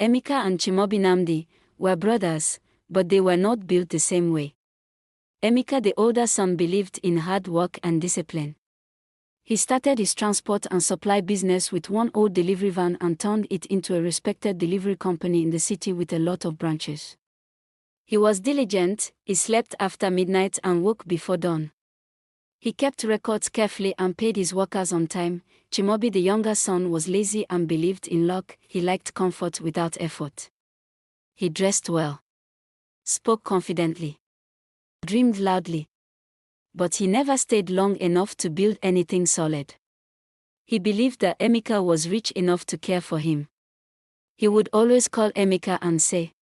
Emeka and Chioma Nnamdi were brothers, but they were not built the same way. Emeka, the older son, believed in hard work and discipline. He started his transport and supply business with one old delivery van and turned it into a respected delivery company in the city with a lot of branches. He was diligent, he slept after midnight and woke before dawn. He kept records carefully and paid his workers on time. Chioma, the younger son, was lazy and believed in luck. He liked comfort without effort. He dressed well, spoke confidently, dreamed loudly. But he never stayed long enough to build anything solid. He believed that Emeka was rich enough to care for him. He would always call Emeka and say,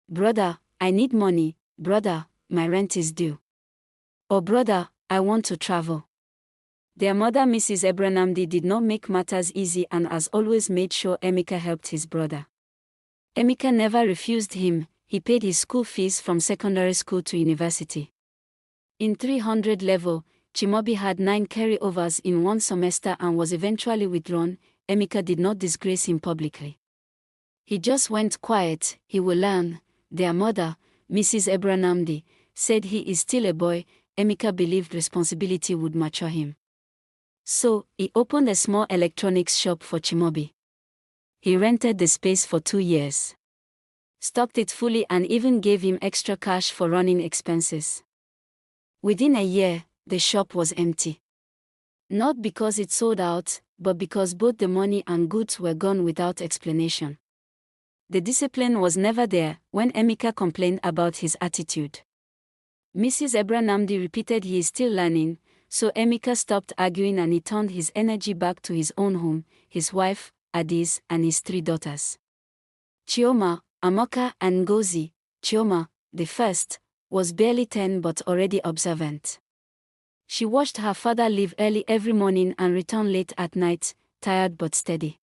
"Brother, I need money. Brother, my rent is due." Or, "Brother, I want to travel." Their mother, Mrs. Nnamdi, did not make matters easy and as always made sure Emeka helped his brother. Emeka never refused him. He paid his school fees from secondary school to university. In 300 level, Chioma had 9 carryovers in one semester and was eventually withdrawn. Emeka did not disgrace him publicly. He just went quiet. He will learn. Their mother, Mrs. Nnamdi, said he is still a boy. Emeka believed responsibility would mature him. So, he opened a small electronics shop for Chioma. He rented the space for 2 years, stocked it fully and even gave him extra cash for running expenses. Within a year, the shop was empty. Not because it sold out, but because both the money and goods were gone without explanation. The discipline was never there. When Emeka complained about his attitude, Mrs. Nnamdi repeated he is still learning, so Emeka stopped arguing and he turned his energy back to his own home, his wife, Adis, and his 3 daughters. Chioma, Amoka, and Ngozi. Chioma, the first, was barely 10 but already observant. She watched her father leave early every morning and return late at night, tired but steady.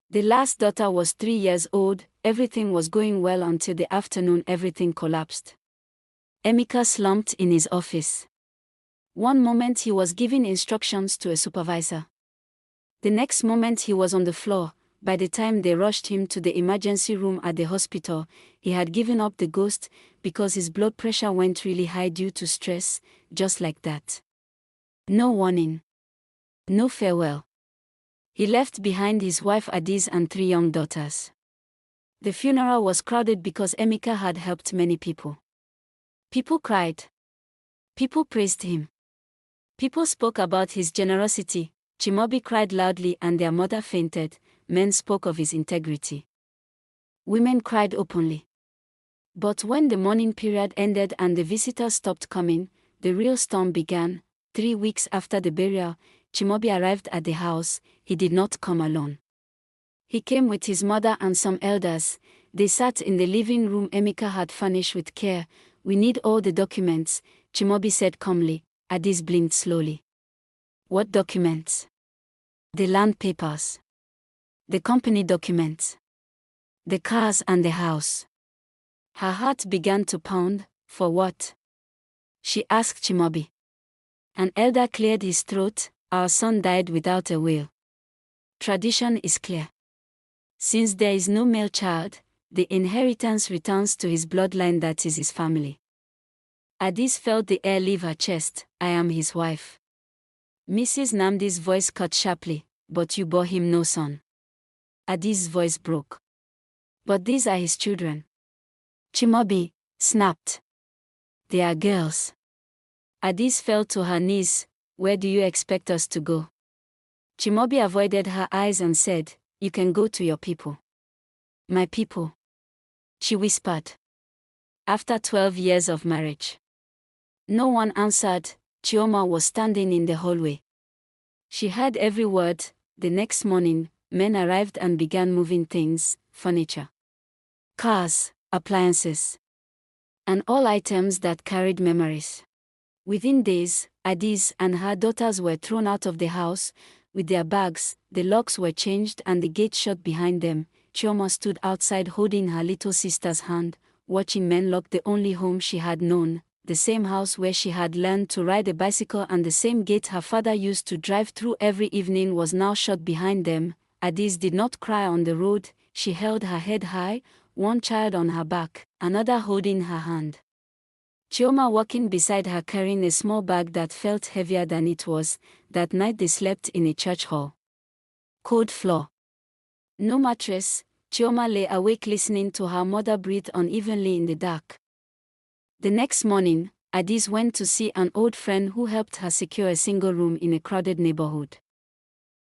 The last daughter was 3 years old. Everything was going well until the afternoon everything collapsed. Emeka slumped in his office. One moment he was giving instructions to a supervisor. The next moment he was on the floor. By the time they rushed him to the emergency room at the hospital, he had given up the ghost because his blood pressure went really high due to stress, just like that. No warning. No farewell. He left behind his wife Adis and 3 young daughters. The funeral was crowded because Emeka had helped many people. People cried. People praised him. People spoke about his generosity. Chioma cried loudly and their mother fainted. Men spoke of his integrity. Women cried openly. But when the mourning period ended and the visitors stopped coming, the real storm began. 3 weeks after the burial, Chioma arrived at the house. He did not come alone. He came with his mother and some elders. They sat in the living room Emeka had furnished with care. "We need all the documents," Chioma said calmly. Adis blinked slowly. "What documents?" "The land papers. The company documents. The cars and the house." Her heart began to pound. "For what?" she asked Chioma. An elder cleared his throat. "Our son died without a will. Tradition is clear. Since there is no male child, the inheritance returns to his bloodline, that is his family." Adis felt the air leave her chest. "I am his wife." Mrs. Nnamdi's voice cut sharply. "But you bore him no son." Adis' voice broke. "But these are his children." Chioma snapped. "They are girls." Adis fell to her knees. "Where do you expect us to go?" Chioma avoided her eyes and said, "You can go to your people." "My people?" she whispered. "After 12 years of marriage." No one answered. Chioma was standing in the hallway. She heard every word. The next morning, men arrived and began moving things, furniture, cars, appliances, and all items that carried memories. Within days, Adis and her daughters were thrown out of the house. With their bags, the locks were changed and the gate shut behind them. Chioma stood outside holding her little sister's hand, watching men lock the only home she had known, the same house where she had learned to ride a bicycle, and the same gate her father used to drive through every evening was now shut behind them. Adis did not cry on the road. she held her head high, one child on her back, another holding her hand. Chioma walking beside her carrying a small bag that felt heavier than it was. That night they slept in a church hall. Cold floor. No mattress. Chioma lay awake listening to her mother breathe unevenly in the dark. The next morning, Adis went to see an old friend who helped her secure a single room in a crowded neighborhood.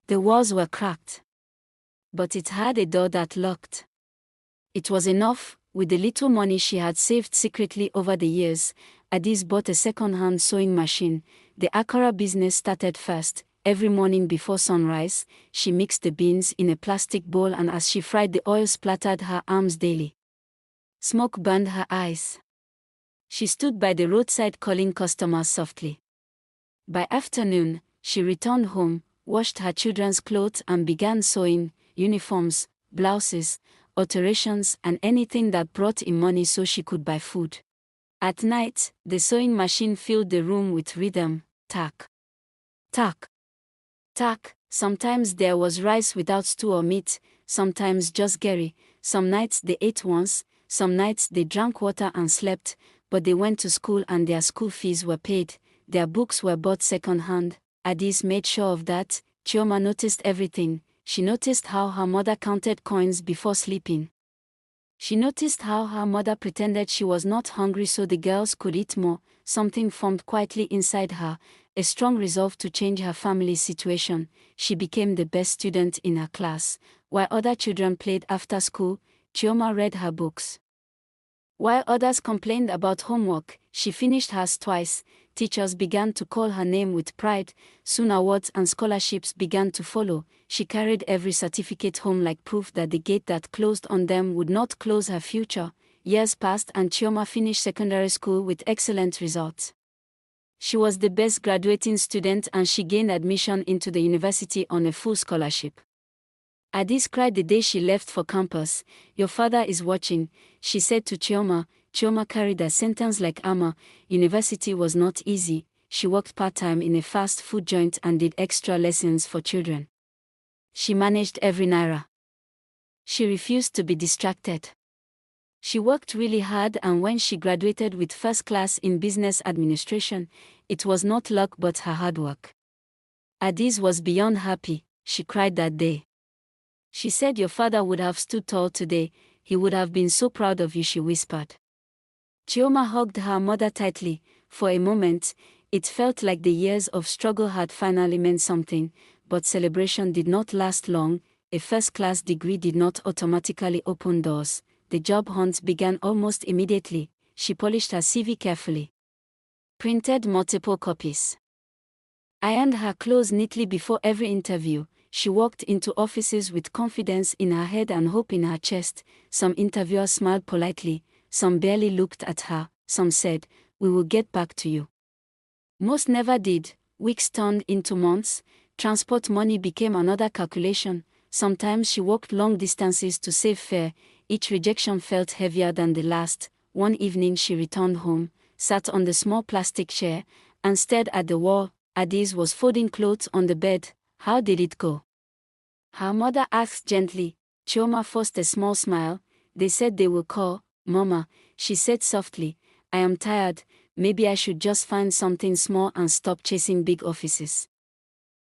The walls were cracked, but it had a door that locked. It was enough. With the little money she had saved secretly over the years, Adis bought a second-hand sewing machine. The Akara business started fast. Every morning before sunrise, she mixed the beans in a plastic bowl, and as she fried, the oil splattered her arms daily. Smoke burned her eyes. She stood by the roadside calling customers softly. By afternoon, she returned home, washed her children's clothes and began sewing, uniforms, blouses, alterations and anything that brought in money so she could buy food. At night, the sewing machine filled the room with rhythm, tack, tack, tack. Sometimes there was rice without stew or meat, sometimes just gari. Some nights they ate once, some nights they drank water and slept, but they went to school and their school fees were paid, their books were bought second-hand. Adis made sure of that. Chioma noticed everything. She noticed how her mother counted coins before sleeping. She noticed how her mother pretended she was not hungry so the girls could eat more. Something formed quietly inside her, a strong resolve to change her family's situation. She became the best student in her class. While other children played after school, Chioma read her books. While others complained about homework, she finished hers twice. Teachers began to call her name with pride. Soon awards and scholarships began to follow. She carried every certificate home like proof that the gate that closed on them would not close her future. Years passed and Chioma finished secondary school with excellent results. She was the best graduating student and she gained admission into the university on a full scholarship. Adis cried the day she left for campus. "Your father is watching," she said to Chioma. Chioma carried that sentence like armor. University was not easy. She worked part-time in a fast food joint and did extra lessons for children. She managed every naira. She refused to be distracted. She worked really hard, and when she graduated with first class in business administration, it was not luck but her hard work. Adis was beyond happy. She cried that day. She said, "Your father would have stood tall today. He would have been so proud of you," she whispered. Chioma hugged her mother tightly. For a moment, it felt like the years of struggle had finally meant something, but celebration did not last long. A first-class degree did not automatically open doors. The job hunt began almost immediately. She polished her CV carefully, printed multiple copies, ironed her clothes neatly before every interview. She walked into offices with confidence in her head and hope in her chest. Some interviewers smiled politely, some barely looked at her, some said, "We will get back to you." Most never did. Weeks turned into months. Transport money became another calculation. Sometimes she walked long distances to save fare. Each rejection felt heavier than the last. One evening she returned home, sat on the small plastic chair, and stared at the wall. Adis was folding clothes on the bed. "How did it go?" her mother asked gently. Chioma forced a small smile. "They said they will call, Mama," she said softly. "I am tired. Maybe I should just find something small and stop chasing big offices."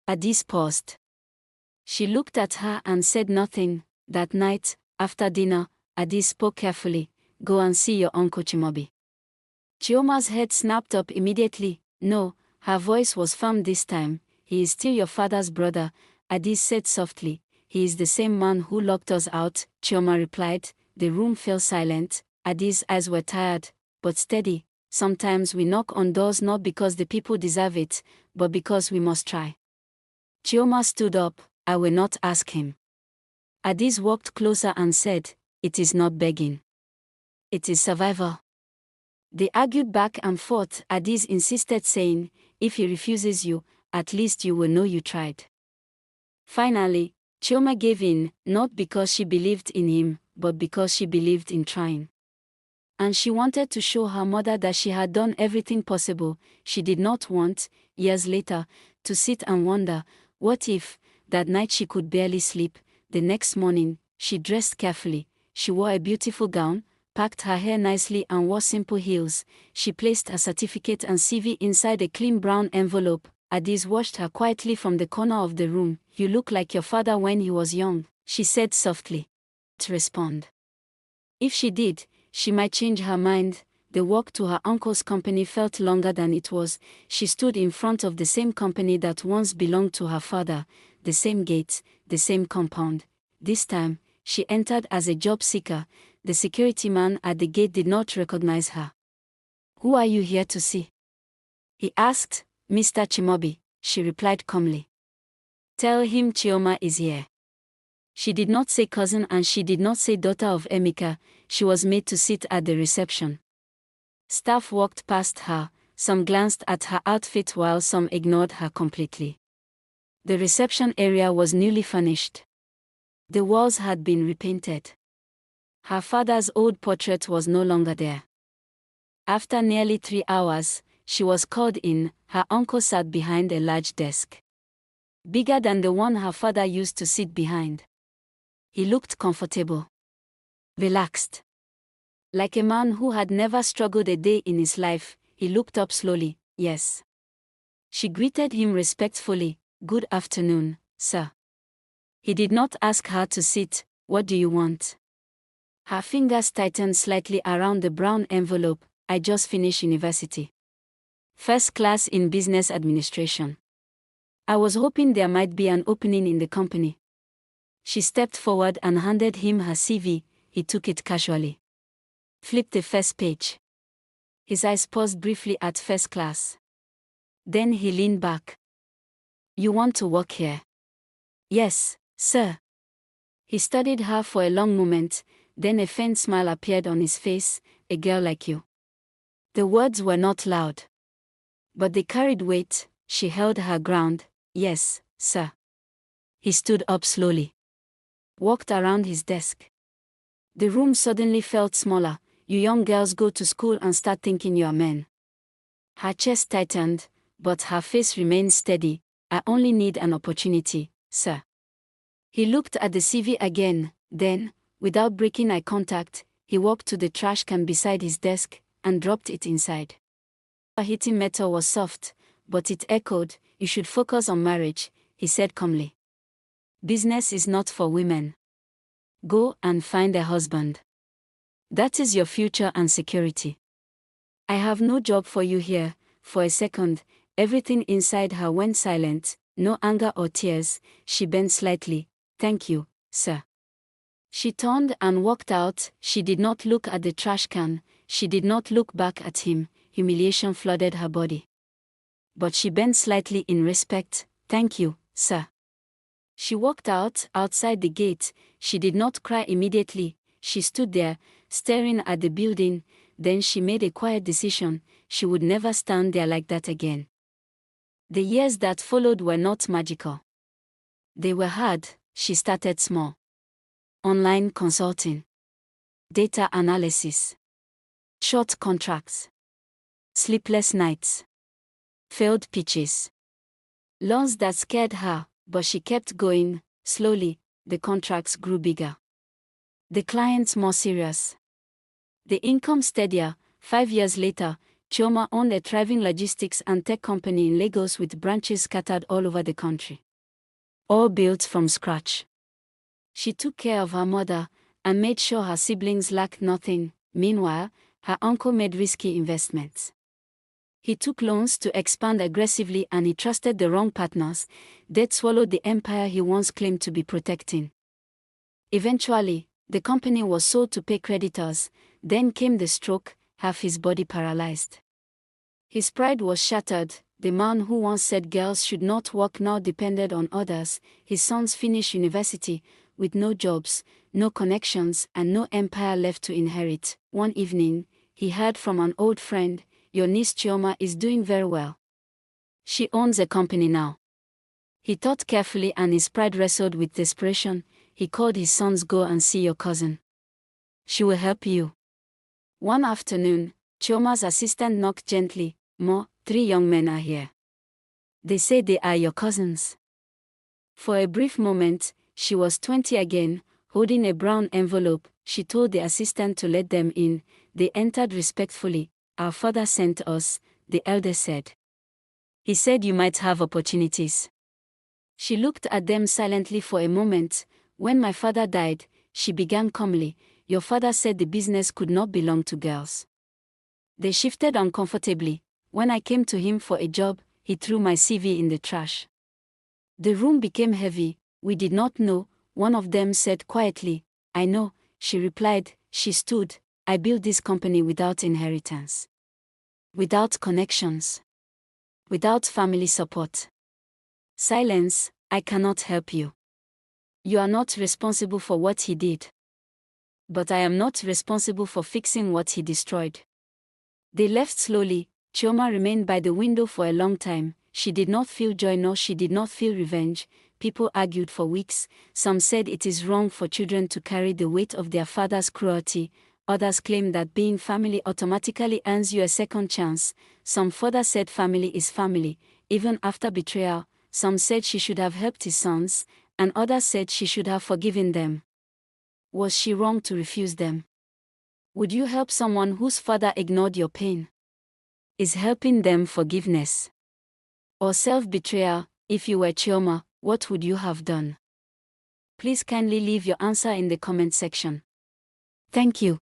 Adis paused. She looked at her and said nothing. That night, after dinner, Adis spoke carefully. "Go and see your Uncle Chimabi." Chioma's head snapped up immediately. "No," her voice was firm this time. "He is still your father's brother," Adis said softly. "He is the same man who locked us out," Chioma replied. The room fell silent. Adis' eyes were tired, but steady. "Sometimes we knock on doors not because the people deserve it, but because we must try." Chioma stood up. "I will not ask him." Adis walked closer and said, "It is not begging. It is survival." They argued back and forth. Adis insisted, saying, "If he refuses you, at least you will know you tried." Finally, Chioma gave in, not because she believed in him, but because she believed in trying. And she wanted to show her mother that she had done everything possible. She did not want, years later, to sit and wonder, what if. That night she could barely sleep. The next morning, She dressed carefully. She wore a beautiful gown, packed her hair nicely and wore simple heels. She placed her certificate and CV inside a clean brown envelope. Adiz watched her quietly from the corner of the room. "You look like your father when he was young," she said softly. To respond. If she did, she might change her mind. The walk to her uncle's company felt longer than it was. She stood in front of the same company that once belonged to her father, the same gates, the same compound. This time, she entered as a job seeker. The security man at the gate did not recognize her. "Who are you here to see?" he asked. "Mr. Chimobi," she replied calmly. "Tell him Chioma is here." She did not say cousin and she did not say daughter of Emeka. She was made to sit at the reception. Staff walked past her, some glanced at her outfit while some ignored her completely. The reception area was newly furnished. The walls had been repainted. Her father's old portrait was no longer there. After nearly 3 hours, she was called in. Her uncle sat behind a large desk, bigger than the one her father used to sit behind. He looked comfortable, relaxed. Like a man who had never struggled a day in his life, he looked up slowly. "Yes." She greeted him respectfully. "Good afternoon, sir." He did not ask her to sit. "What do you want?" Her fingers tightened slightly around the brown envelope. "I just finished university. First class in business administration. I was hoping there might be an opening in the company." She stepped forward and handed him her CV. He took it casually. Flipped the first page. His eyes paused briefly at first class. Then he leaned back. "You want to work here?" "Yes, sir." He studied her for a long moment, then a faint smile appeared on his face. "A girl like you." The words were not loud, but they carried weight. She held her ground. "Yes, sir." He stood up slowly, walked around his desk. The room suddenly felt smaller. "You young girls go to school and start thinking you are men." Her chest tightened, but her face remained steady. "I only need an opportunity, sir." He looked at the CV again, then, without breaking eye contact, he walked to the trash can beside his desk and dropped it inside. Hitting metal was soft, but it echoed. "You should focus on marriage," he said calmly. "Business is not for women. Go and find a husband. That is your future and security. I have no job for you here." For a second, everything inside her went silent. No anger or tears. She bent slightly. "Thank you, sir." She turned and walked out. She did not look at the trash can. She did not look back at him. Humiliation flooded her body. But she bent slightly in respect. "Thank you, sir." She walked outside the gate. She did not cry immediately. She stood there, staring at the building. Then she made a quiet decision. She would never stand there like that again. The years that followed were not magical. They were hard. She started small. Online consulting, data analysis, short contracts, sleepless nights, failed pitches, loans that scared her, but she kept going. Slowly, the contracts grew bigger, the clients more serious, the income steadier. 5 years later, Chioma owned a thriving logistics and tech company in Lagos with branches scattered all over the country, all built from scratch. She took care of her mother and made sure her siblings lacked nothing. Meanwhile, her uncle made risky investments. He took loans to expand aggressively and he trusted the wrong partners. Debt swallowed the empire he once claimed to be protecting. Eventually, the company was sold to pay creditors. Then came the stroke, half his body paralyzed. His pride was shattered. The man who once said girls should not work now depended on others. His sons finished university, with no jobs, no connections, and no empire left to inherit. One evening, he heard from an old friend, "Your niece Chioma is doing very well. She owns a company now." He thought carefully and his pride wrestled with desperation. He called his sons. "Go and see your cousin. She will help you." One afternoon, Chioma's assistant knocked gently. "Mo, 3 young men are here. They say they are your cousins." For a brief moment, she was 20 again, Holding a brown envelope, she told the assistant to let them in. They entered respectfully. "Our father sent us," the elder said. "He said you might have opportunities." She looked at them silently for a moment. "When my father died," she began calmly, "your father said the business could not belong to girls." They shifted uncomfortably. "When I came to him for a job, he threw my CV in the trash." The room became heavy. "We did not know," one of them said quietly. "I know," she replied. She stood. "I built this company without inheritance. Without connections. Without family support." Silence. "I cannot help you. You are not responsible for what he did. But I am not responsible for fixing what he destroyed." They left slowly. Chioma remained by the window for a long time. She did not feel joy nor she did not feel revenge. People argued for weeks. Some said it is wrong for children to carry the weight of their father's cruelty. Others claimed that being family automatically earns you a second chance. Some further said family is family, even after betrayal. Some said she should have helped his sons, and others said she should have forgiven them. Was she wrong to refuse them? Would you help someone whose father ignored your pain? Is helping them forgiveness? Or self-betrayal? If you were Chioma, what would you have done? Please kindly leave your answer in the comment section. Thank you.